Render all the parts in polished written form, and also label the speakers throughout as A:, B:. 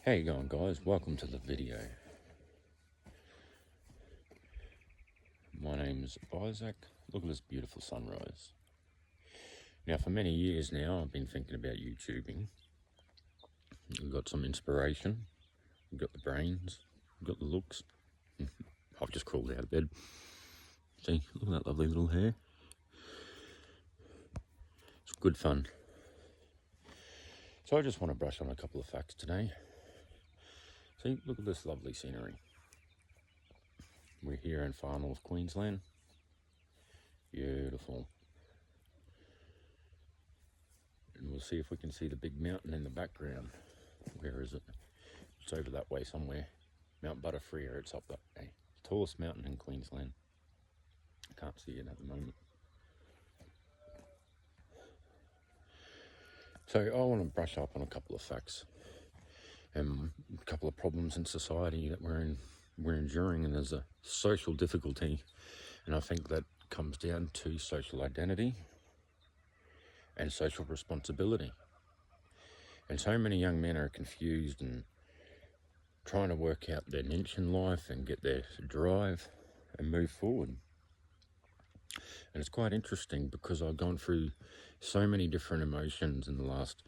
A: How you going, guys? Welcome to the video. My name's Isaac. Look at this beautiful sunrise. Now, for many years now, I've been thinking about YouTubing. We've got some inspiration, we've got the brains, we've got the looks. I've just crawled out of bed. See, look at that lovely little hair. It's good fun. So I just want to brush on a couple of facts today. See, look at this lovely scenery. We're here in far north Queensland. Beautiful. And we'll see if we can see the big mountain in the background. Where is it? It's over that way somewhere. Mount Butterfree, it's up that way. Tallest mountain in Queensland. I can't see it at the moment. So I want to brush up on a couple of facts and a couple of problems in society that we're enduring, and there's a social difficulty, and I think that comes down to social identity and social responsibility. And so many young men are confused and trying to work out their niche in life and get their drive and move forward. And it's quite interesting because I've gone through so many different emotions in the last,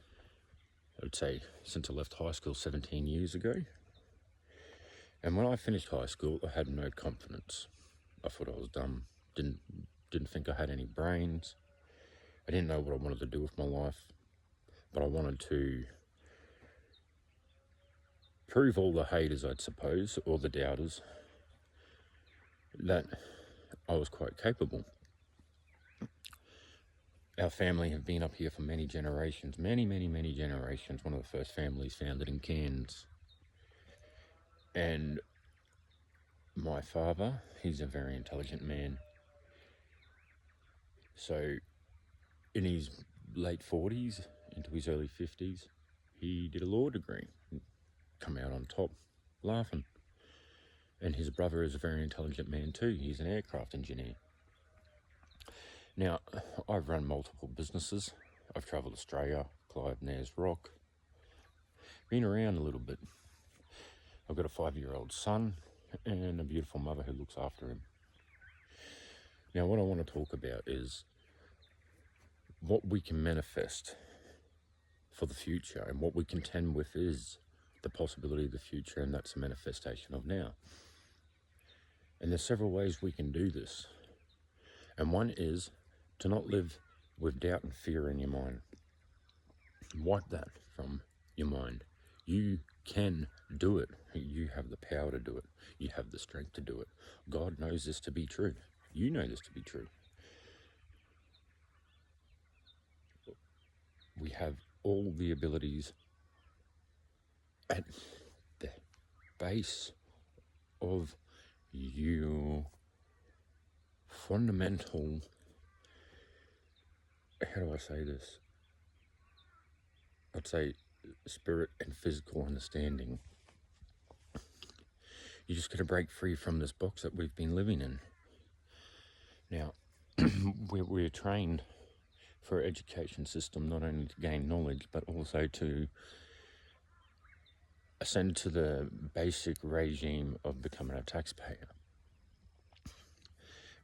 A: I would say, since I left high school 17 years ago. And when I finished high school, I had no confidence. I thought I was dumb. Didn't think I had any brains. I didn't know what I wanted to do with my life, but I wanted to prove all the haters, I'd suppose, or the doubters, that I was quite capable. Our family have been up here for many generations, many generations. One of the first families founded in Cairns. And my father, he's a very intelligent man. So in his late 40s, into his early 50s, he did a law degree, come out on top, laughing. And his brother is a very intelligent man too. He's an aircraft engineer. Now, I've run multiple businesses. I've travelled Australia, Clive, Nares Rock, been around a little bit. I've got a 5-year-old son and a beautiful mother who looks after him. Now, what I want to talk about is what we can manifest for the future, and what we contend with is the possibility of the future, and that's a manifestation of now. And there's several ways we can do this. And one is to not live with doubt and fear in your mind. Wipe that from your mind. You can do it. You have the power to do it. You have the strength to do it. God knows this to be true. You know this to be true. We have all the abilities at the base of your fundamental, how do I say this? I'd say spirit and physical understanding. You're just going to break free from this box that we've been living in. Now, we're trained for our education system not only to gain knowledge, but also to ascend to the basic regime of becoming a taxpayer.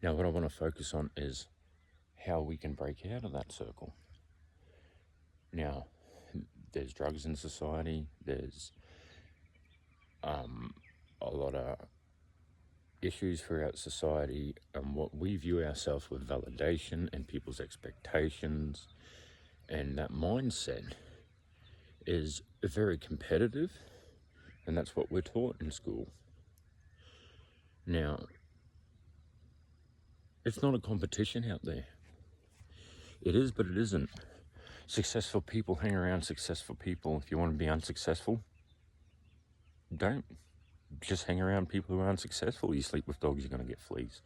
A: Now, what I want to focus on is how we can break out of that circle. Now, there's drugs in society, there's a lot of issues throughout society, and what we view ourselves with validation and people's expectations, and that mindset is very competitive, and that's what we're taught in school. Now, it's not a competition out there. It is, but it isn't. Successful people hang around successful people. If you want to be unsuccessful, don't. Just hang around people who are unsuccessful. You sleep with dogs, you're going to get fleas.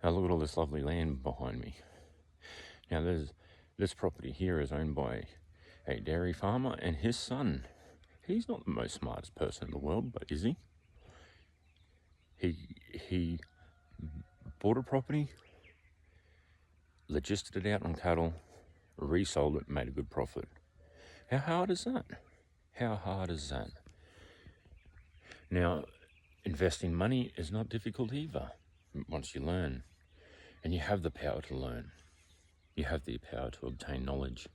A: Now look at all this lovely land behind me. Now this property here is owned by a dairy farmer and his son. He's not the most smartest person in the world, but is he? He bought a property, logisted it out on cattle, resold it, made a good profit. How hard is that? How hard is that? Now, investing money is not difficult either once you learn. And you have the power to learn. You have the power to obtain knowledge.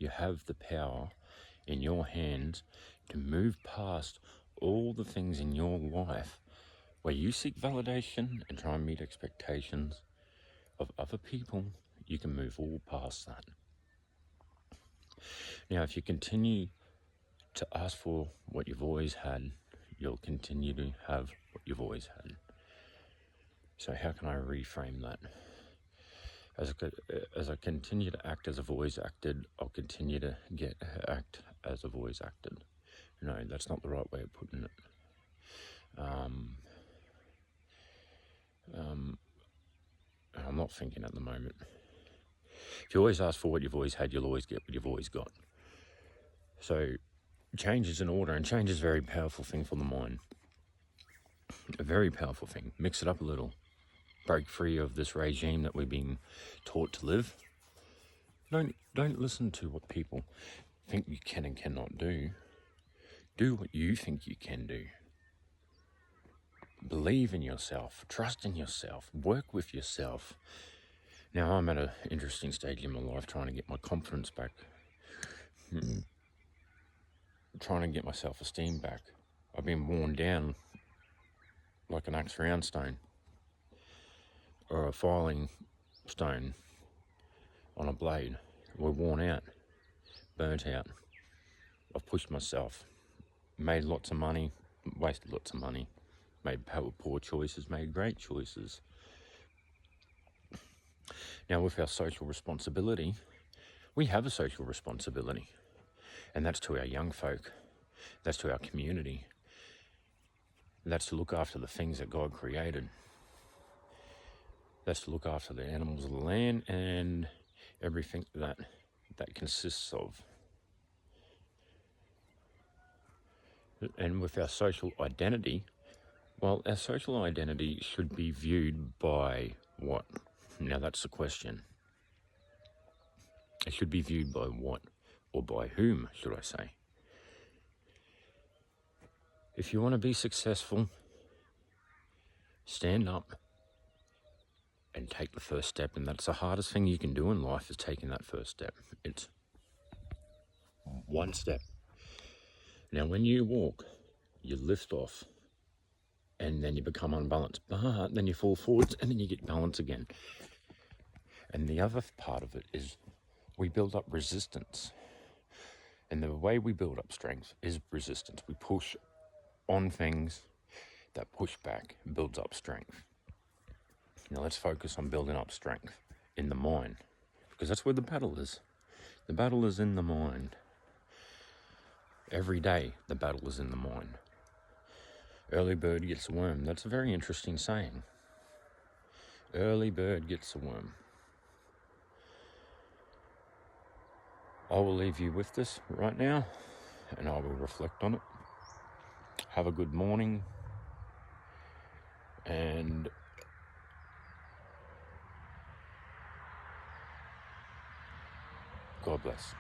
A: You have the power in your hands to move past all the things in your life where you seek validation and try and meet expectations of other people. You can move all past that. Now, if you continue to ask for what you've always had, you'll continue to have what you've always had. So how can I reframe that? As I continue to act as I've always acted, I'll continue to act as I've always acted. No, that's not the right way of putting it. I'm not thinking at the moment. If you always ask for what you've always had, you'll always get what you've always got. So change is in order, and change is a very powerful thing for the mind. A very powerful thing. Mix it up a little. Break free of this regime that we've been taught to live. Don't listen to what people think you can and cannot do. Do what you think you can do. Believe in yourself. Trust in yourself. Work with yourself. Now, I'm at an interesting stage in my life trying to get my confidence back. Trying to get my self-esteem back. I've been worn down like an axe round stone or a filing stone on a blade. We're worn out, burnt out. I've pushed myself, made lots of money, wasted lots of money, made poor choices, made great choices. Now, with our social responsibility, we have a social responsibility, and that's to our young folk, that's to our community, that's to look after the things that God created. That's to look after the animals of the land and everything that consists of. And with our social identity, well, our social identity should be viewed by what? Now that's the question. It should be viewed by what? Or by whom, should I say? If you want to be successful, stand up and take the first step, and that's the hardest thing you can do in life, is taking that first step. It's one step. Now, when you walk, you lift off, and then you become unbalanced, but then you fall forwards, and then you get balance again. And the other part of it is we build up resistance. And the way we build up strength is resistance. We push on things that push back, builds up strength. Now let's focus on building up strength in the mind, because that's where the battle is. The battle is in the mind. Every day, the battle is in the mind. Early bird gets the worm. That's a very interesting saying. Early bird gets the worm. I will leave you with this right now, and I will reflect on it. Have a good morning, and God bless.